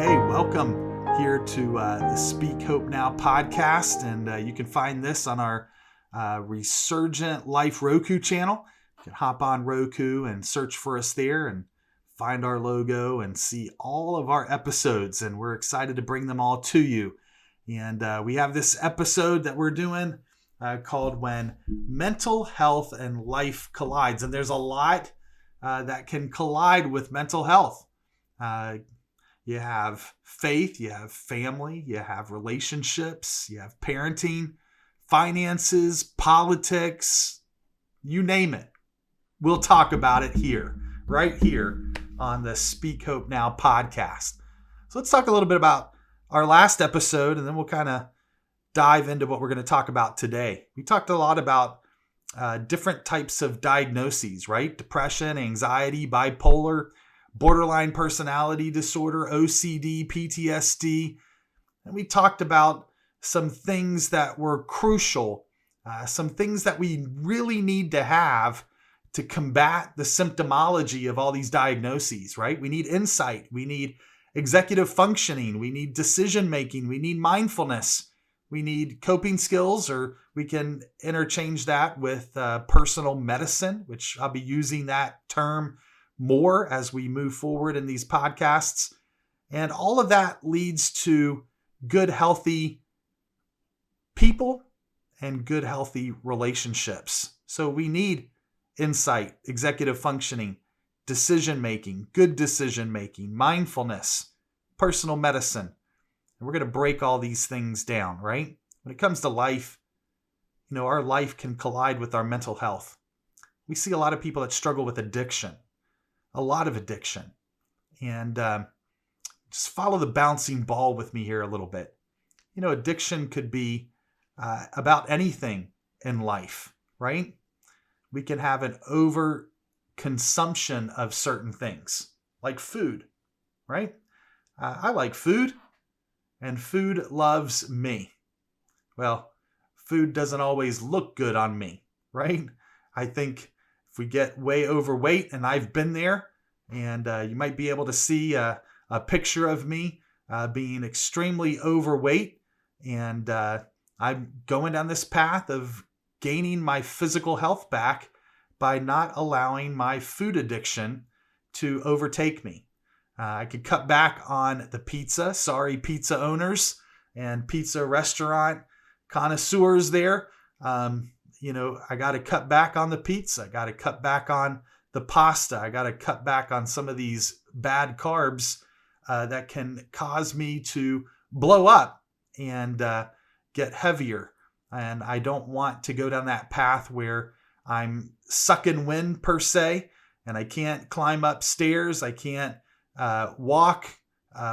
Hey, welcome here to the Speak Hope Now podcast, and you can find this on our Resurgent Life Roku channel. You can hop on Roku and search for us there and find our logo and see all of our episodes, and we're excited to bring them all to you. And we have this episode that we're doing called When Mental Health and Life Collides, and there's a lot that can collide with mental health. You have faith, you have family, you have relationships, you have parenting, finances, politics, you name it. We'll talk about it here, right here on the Speak Hope Now podcast. So let's talk a little bit about our last episode, and then we'll kind of dive into what we're going to talk about today. We talked a lot about different types of diagnoses, right? Depression, anxiety, bipolar, borderline personality disorder, OCD, PTSD. And we talked about some things that were crucial, some things that we really need to have to combat the symptomology of all these diagnoses, right? We need insight. We need executive functioning. We need decision making. We need mindfulness. We need coping skills, or we can interchange that with personal medicine, which I'll be using that term more as we move forward in these podcasts. And all of that leads to good, healthy people and good, healthy relationships. So we need insight, executive functioning, decision-making, good decision-making, mindfulness, personal medicine. And we're going to break all these things down, right? When it comes to life, our life can collide with our mental health. We see a lot of people that struggle with addiction. A lot of addiction. And just follow the bouncing ball with me here a little bit. Addiction could be about anything in life, right? We can have an over consumption of certain things, like food, right? I like food, and food loves me. Well, food doesn't always look good on me, right? I think if we get way overweight, and I've been there, and you might be able to see a picture of me being extremely overweight, and I'm going down this path of gaining my physical health back by not allowing my food addiction to overtake me. I could cut back on the pizza. Sorry, pizza owners and pizza restaurant connoisseurs there. I got to cut back on the pizza. I got to cut back on the pasta. I got to cut back on some of these bad carbs that can cause me to blow up and get heavier. And I don't want to go down that path where I'm sucking wind per se, and I can't climb up stairs. I can't walk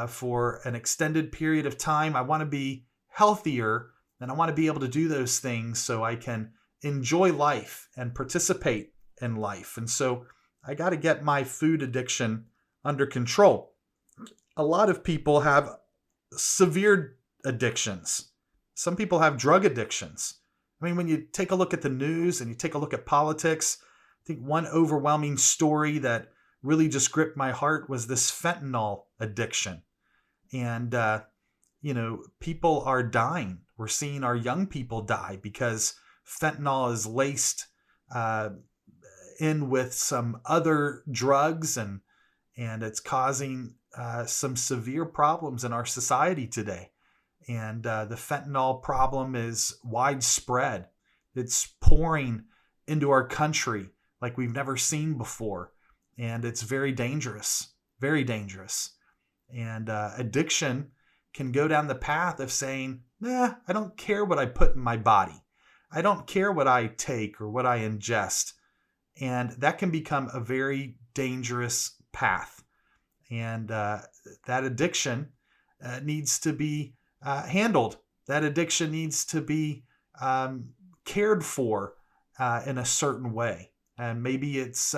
for an extended period of time. I want to be healthier, and I want to be able to do those things so I can enjoy life and participate in life. And so I got to get my food addiction under control. A lot of people have severe addictions. Some people have drug addictions. I mean, when you take a look at the news and you take a look at politics, I think one overwhelming story that really just gripped my heart was this fentanyl addiction. And, people are dying. We're seeing our young people die because fentanyl is laced in with some other drugs, and it's causing some severe problems in our society today. And the fentanyl problem is widespread. It's pouring into our country like we've never seen before. And it's very dangerous, very dangerous. And addiction can go down the path of saying, I don't care what I put in my body. I don't care what I take or what I ingest. And that can become a very dangerous path. And that addiction needs to be handled. That addiction needs to be cared for in a certain way. And maybe it's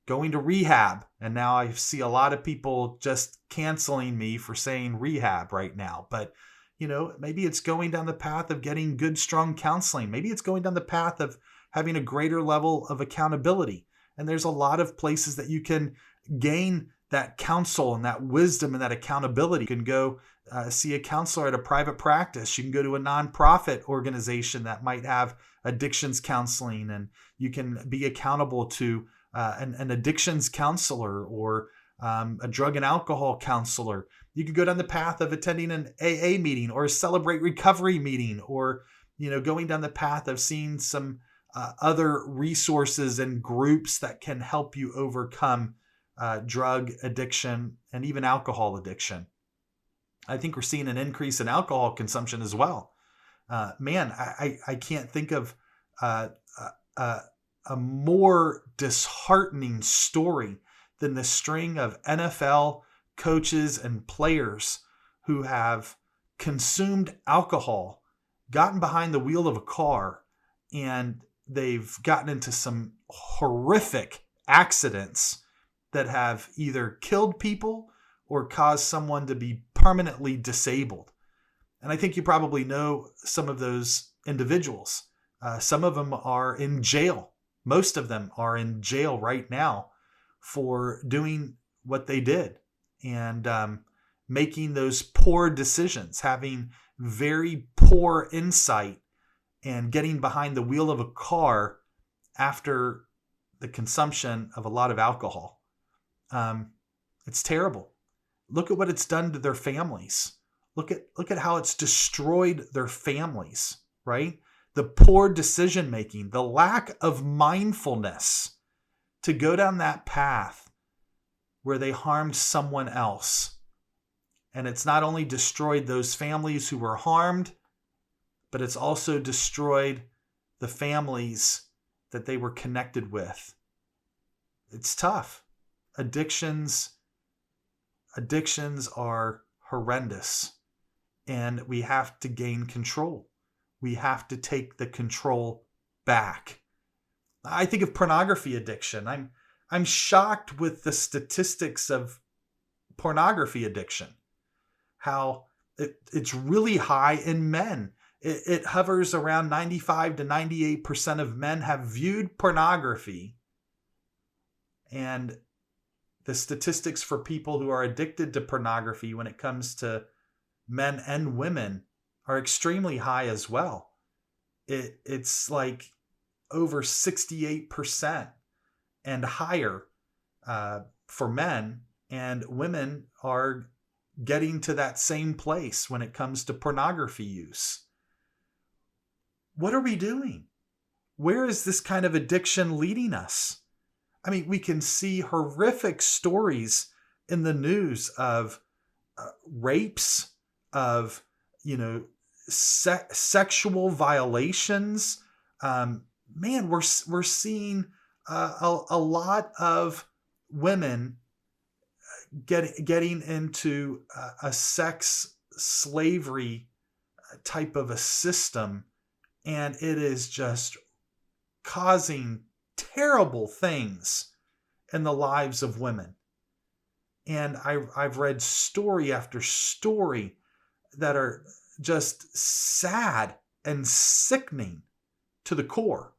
going to rehab. And now I see a lot of people just canceling me for saying rehab right now. But, maybe it's going down the path of getting good, strong counseling. Maybe it's going down the path of having a greater level of accountability. And there's a lot of places that you can gain that counsel and that wisdom and that accountability. You can go see a counselor at a private practice. You can go to a nonprofit organization that might have addictions counseling, and you can be accountable to an addictions counselor or a drug and alcohol counselor. You could go down the path of attending an AA meeting or a Celebrate Recovery meeting, or going down the path of seeing some other resources and groups that can help you overcome drug addiction and even alcohol addiction. I think we're seeing an increase in alcohol consumption as well. I can't think of a more disheartening story than the string of NFL coaches and players who have consumed alcohol, gotten behind the wheel of a car, and they've gotten into some horrific accidents that have either killed people or caused someone to be permanently disabled. And I think you probably know some of those individuals. Some of them are in jail. Most of them are in jail right now for doing what they did and making those poor decisions, having very poor insight, and getting behind the wheel of a car after the consumption of a lot of alcohol. It's terrible. Look at what it's done to their families. Look at how it's destroyed their families, right? The poor decision making, the lack of mindfulness to go down that path where they harmed someone else. And it's not only destroyed those families who were harmed, but it's also destroyed the families that they were connected with. It's tough. Addictions are horrendous, and we have to gain control. We have to take the control back. I think of pornography addiction. I'm shocked with the statistics of pornography addiction. How it's really high in men. It hovers around 95 to 98% of men have viewed pornography. And the statistics for people who are addicted to pornography when it comes to men and women are extremely high as well. It's like over 68% and higher for men, and women are getting to that same place when it comes to pornography use. What are we doing? Where is this kind of addiction leading us? I mean, we can see horrific stories in the news of rapes, of, sexual violations. We're seeing a lot of women getting into a sex slavery type of a system, and it is just causing terrible things in the lives of women. And I've read story after story that are just sad and sickening to the core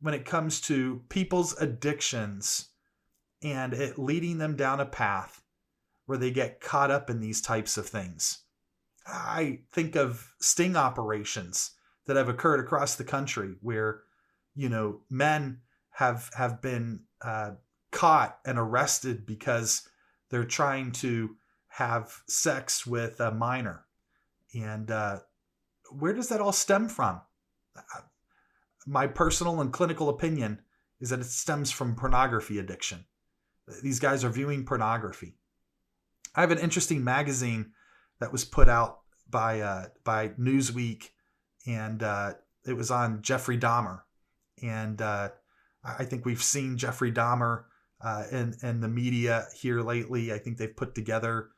when it comes to people's addictions and it leading them down a path where they get caught up in these types of things. I think of sting operations that have occurred across the country where, men have been caught and arrested because they're trying to have sex with a minor. And where does that all stem from? My personal and clinical opinion is that it stems from pornography addiction. These guys are viewing pornography. I have an interesting magazine that was put out by Newsweek, and it was on Jeffrey Dahmer. And I think we've seen Jeffrey Dahmer in the media here lately. I think they've put together,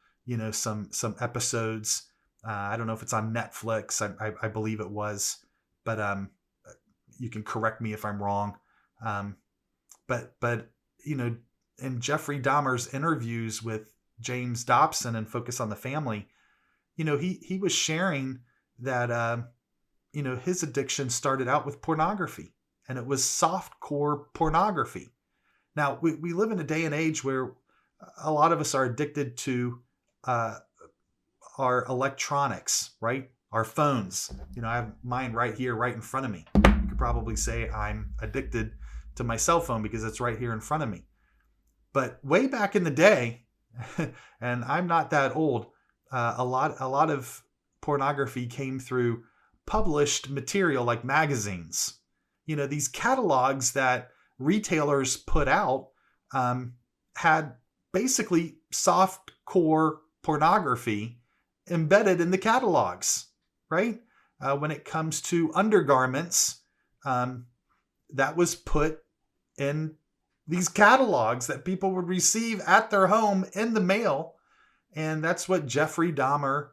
some episodes. I don't know if it's on Netflix. I believe it was, but you can correct me if I'm wrong. But in Jeffrey Dahmer's interviews with James Dobson and Focus on the Family, he was sharing that his addiction started out with pornography, and it was softcore pornography. Now we live in a day and age where A lot of us are addicted to our electronics, right? Our phones. I have mine right here, right in front of me. You could probably say I'm addicted to my cell phone because it's right here in front of me. But way back in the day, and I'm not that old, a lot of pornography came through published material like magazines. These catalogs that retailers put out had basically soft core pornography embedded in the catalogs, right? When it comes to undergarments, that was put in these catalogs that people would receive at their home in the mail. And that's what Jeffrey Dahmer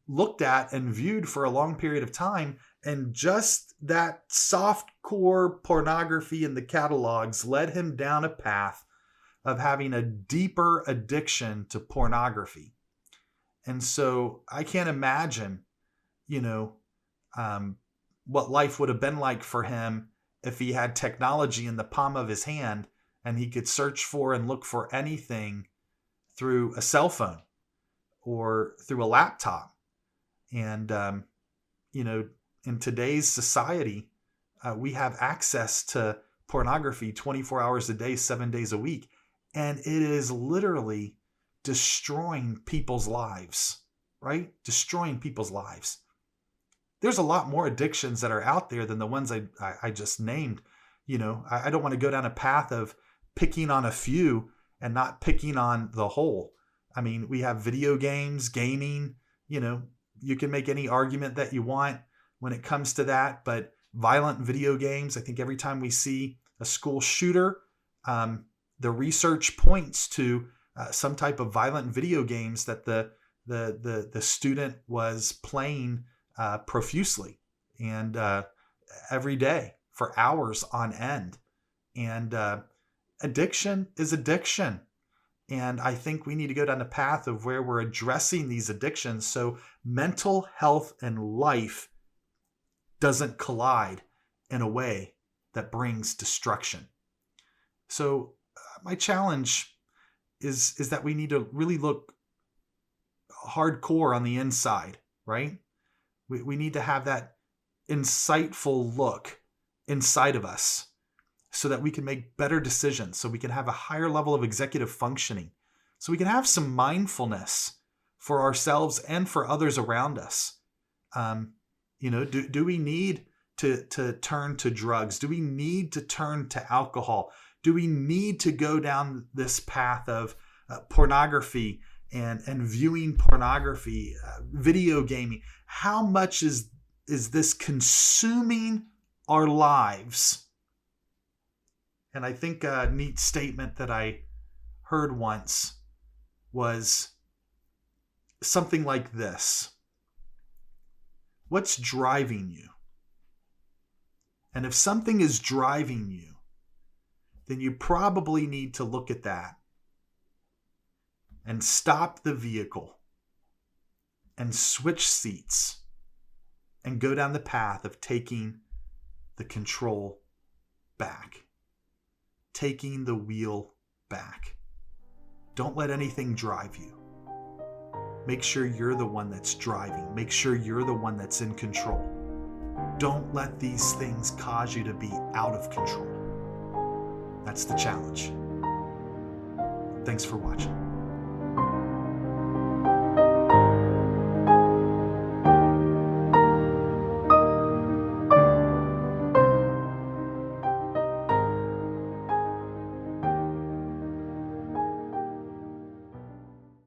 looked at and viewed for a long period of time. And just that soft core pornography in the catalogs led him down a path of having a deeper addiction to pornography. And so I can't imagine, what life would have been like for him if he had technology in the palm of his hand and he could search for and look for anything through a cell phone or through a laptop. And, in today's society, we have access to pornography 24 hours a day, 7 days a week. And it is literally destroying people's lives, right? Destroying people's lives. There's a lot more addictions that are out there than the ones I just named. I don't want to go down a path of picking on a few and not picking on the whole. I mean, we have video games, gaming, you can make any argument that you want when it comes to that, but violent video games, I think every time we see a school shooter, the research points to some type of violent video games that the student was playing profusely and every day for hours on end. And addiction is addiction. And I think we need to go down the path of where we're addressing these addictions so mental health and life doesn't collide in a way that brings destruction. So my challenge is that we need to really look hardcore on the inside, right? We need to have that insightful look inside of us so that we can make better decisions, so we can have a higher level of executive functioning, so we can have some mindfulness for ourselves and for others around us. Do we need to turn to drugs? Do we need to turn to alcohol? Do we need to go down this path of pornography and viewing pornography, video gaming? How much is this consuming our lives? And I think a neat statement that I heard once was something like this: what's driving you? And if something is driving you, then you probably need to look at that and stop the vehicle and switch seats and go down the path of taking the control back, taking the wheel back. Don't let anything drive you. Make sure you're the one that's driving. Make sure you're the one that's in control. Don't let these things cause you to be out of control. That's the challenge. Thanks for watching.